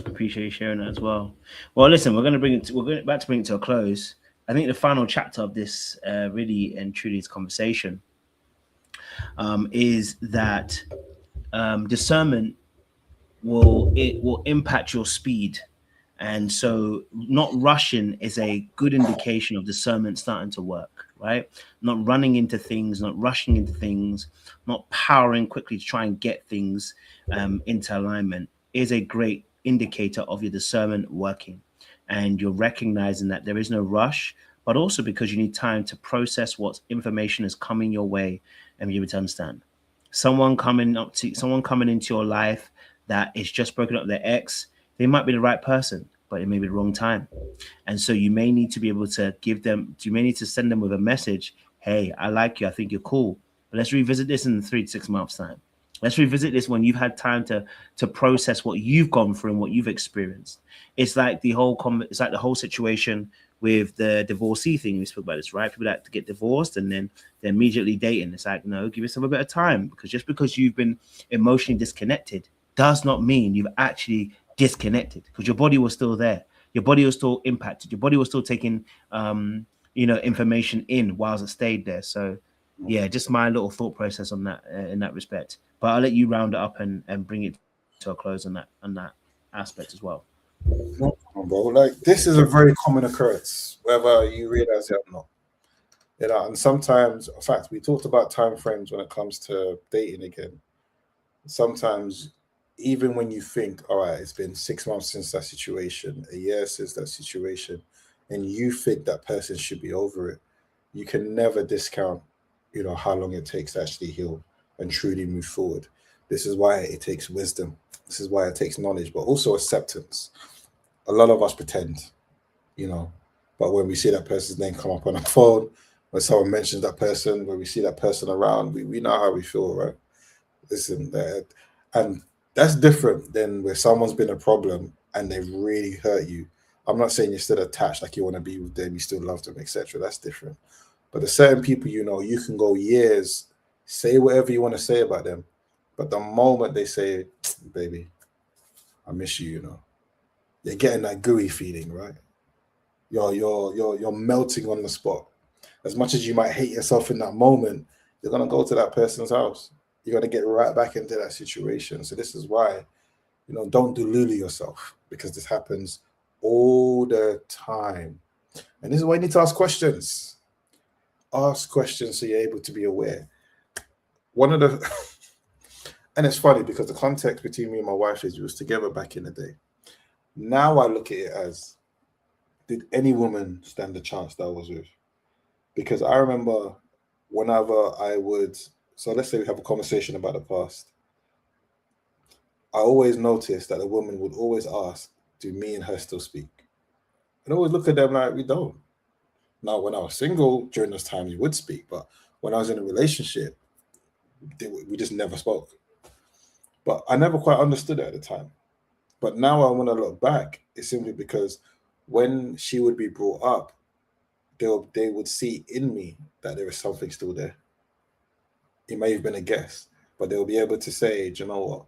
Appreciate you sharing that as well. Well, listen, we're going about to bring it to a close. I think the final chapter of this really and truly is conversation is that discernment will impact your speed, and so not rushing is a good indication of discernment starting to work, right? Not running into things, not rushing into things, not powering quickly to try and get things into alignment is a great indicator of your discernment working, and you're recognizing that there is no rush, but also because you need time to process what information is coming your way and be able to understand someone coming into your life that is just broken up with their ex. They might be the right person, but it may be the wrong time. And so you may need to be able to you may need to send them with a message. Hey, I like you. I think you're cool. But let's revisit this in 3 to 6 months time. Let's revisit this when you've had time to process what you've gone through and what you've experienced. It's like the whole situation with the divorcee thing. We spoke about this, right? People like to get divorced and then they're immediately dating. It's like, no, give yourself a bit of time, because just because you've been emotionally disconnected does not mean you've actually disconnected, because your body was still there. Your body was still impacted. Your body was still taking, information in whilst it stayed there. So, yeah, just my little thought process on that in that respect. But I'll let you round it up and bring it to a close on that aspect as well. No problem, bro. Like this is a very common occurrence, whether you realize it or not. And sometimes, in fact, we talked about time frames when it comes to dating again. Sometimes, even when you think, all right, it's been 6 months since that situation, a year since that situation, and you think that person should be over it, you can never discount, how long it takes to actually heal and truly move forward. This is why it takes wisdom. This is why it takes knowledge, but also acceptance. A lot of us pretend, you know. But when we see that person's name come up on our phone, when someone mentions that person, when we see that person around, we know how we feel, right? Listen, and that's different than where someone's been a problem and they've really hurt you. I'm not saying you're still attached, like you want to be with them, you still love them, etc. That's different. But the certain people, you can go years, say whatever you want to say about them, but the moment they say, "Baby, I miss you," you're getting that gooey feeling, right? You're melting on the spot. As much as you might hate yourself in that moment, you're gonna go to that person's house. You're gonna get right back into that situation. So this is why, don't delulu yourself, because this happens all the time. And this is why you need to ask questions. Ask questions so you're able to be aware. One of the and it's funny because the context between me and my wife is we was together back in the day. Now I look at it as, did any woman stand a chance that I was with? Because I remember whenever so let's say we have a conversation about the past, I always noticed that a woman would always ask, do me and her still speak? And I always look at them like, we don't. Now, when I was single, during those times, we would speak. But when I was in a relationship, we just never spoke. But I never quite understood it at the time. But now when I look back, it's simply because when she would be brought up, they would see in me that there is something still there. It may have been a guess, but they'll be able to say, do you know what?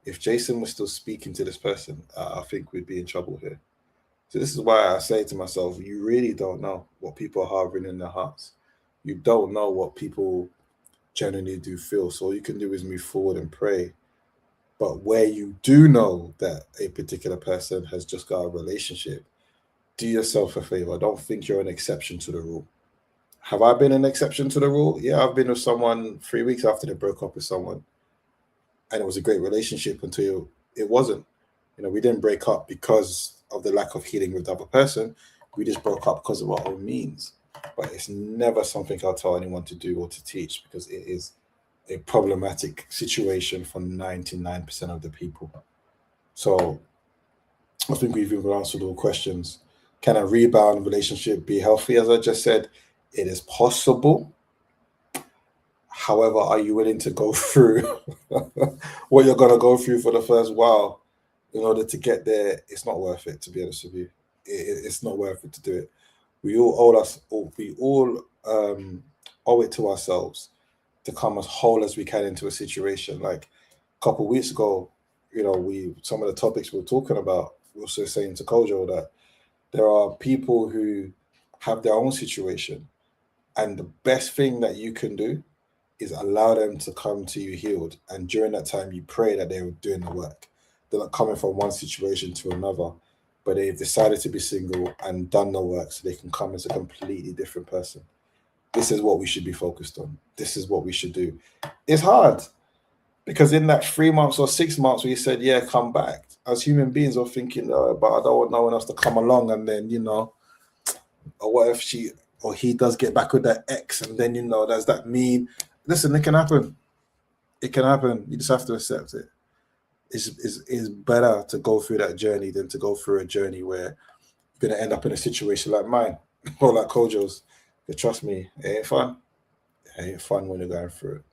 If Jason was still speaking to this person, I think we'd be in trouble here. So this is why I say to myself, you really don't know what people are harboring in their hearts. You don't know what people genuinely do feel. So all you can do is move forward and pray. But where you do know that a particular person has just got a relationship, do yourself a favor. Don't think you're an exception to the rule. Have I been an exception to the rule? Yeah, I've been with someone 3 weeks after they broke up with someone. And it was a great relationship until it wasn't. We didn't break up because of the lack of healing with the other person. We just broke up because of our own means. But it's never something I'll tell anyone to do or to teach, because it is a problematic situation for 99% of the people. So I think we've even answered all questions. Can a rebound relationship be healthy? As I just said, it is possible. However, are you willing to go through what you're going to go through for the first while in order to get there? It's not worth it, to be honest with you. It's not worth it to do it. We all owe it to ourselves to come as whole as we can into a situation. Like a couple of weeks ago, some of the topics we were talking about, we were also saying to Kojo that there are people who have their own situation, and the best thing that you can do is allow them to come to you healed. And during that time, you pray that they're doing the work. They're not coming from one situation to another, but they've decided to be single and done the work so they can come as a completely different person. This is what we should be focused on. This is what we should do. It's hard because in that 3 months or 6 months where you said, yeah, come back, as human beings, we're thinking, but I don't want no one else to come along. And then, or what if she or he does get back with that ex, and then, does that mean? Listen, it can happen. It can happen. You just have to accept it. It's better to go through that journey than to go through a journey where you're going to end up in a situation like mine or like Kojo's. But trust me, it ain't fun. It ain't fun when you're going through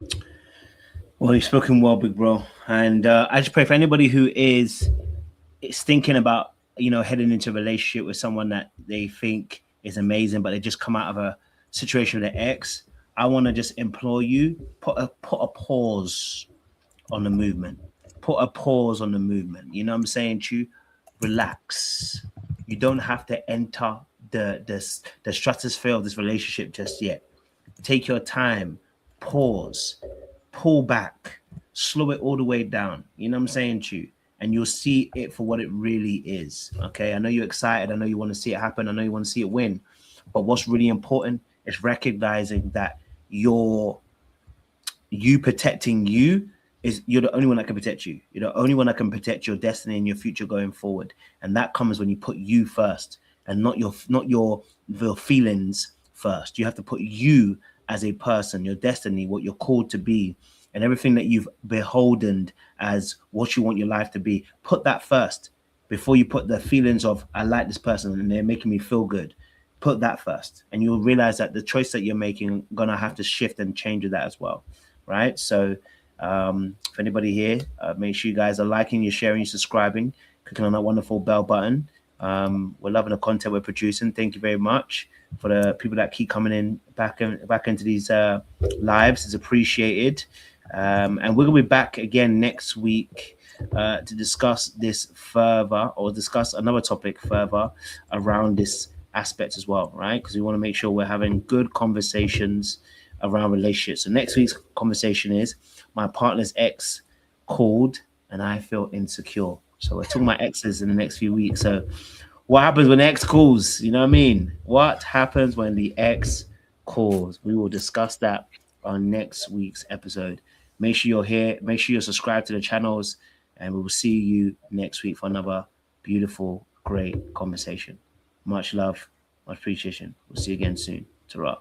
it. Well, you've spoken well, big bro. And I just pray for anybody who is thinking about, heading into a relationship with someone that they think is amazing, but they just come out of a situation with their ex. I want to just implore you, put a pause on the movement. Put a pause on the movement. You know what I'm saying to you? Relax. You don't have to enter the stratosphere of this relationship just yet. Take your time. Pause. Pull back. Slow it all the way down. You know what I'm saying to you? And you'll see it for what it really is. Okay? I know you're excited. I know you want to see it happen. I know you want to see it win. But what's really important is recognizing that you protecting you is you're the only one that can protect you. You're the only one that can protect your destiny and your future going forward. And that comes when you put you first and not your feelings first. You have to put you as a person, your destiny, what you're called to be, and everything that you've beholden as what you want your life to be. Put that first before you put the feelings of, I like this person and they're making me feel good. Put that first, and you'll realize that the choice that you're making gonna have to shift and change with that as well, right? So for anybody here, make sure you guys are liking, you're sharing, you're subscribing, clicking on that wonderful bell button. We're loving the content we're producing. Thank you very much for the people that keep coming in back into these lives. It's appreciated. And we're gonna be back again next week. to discuss this further, or discuss another topic further around this aspect as well, right? Because we want to make sure we're having good conversations around relationships. So next week's conversation is my partner's ex called and I feel insecure. So we're talking about exes in the next few weeks. So what happens when the ex calls? You know what I mean? What happens when the ex calls? We will discuss that on next week's episode. Make sure you're here. Make sure you're subscribed to the channels, and we will see you next week for another beautiful, great conversation. Much love, much appreciation. We'll see you again soon. Ta-ra.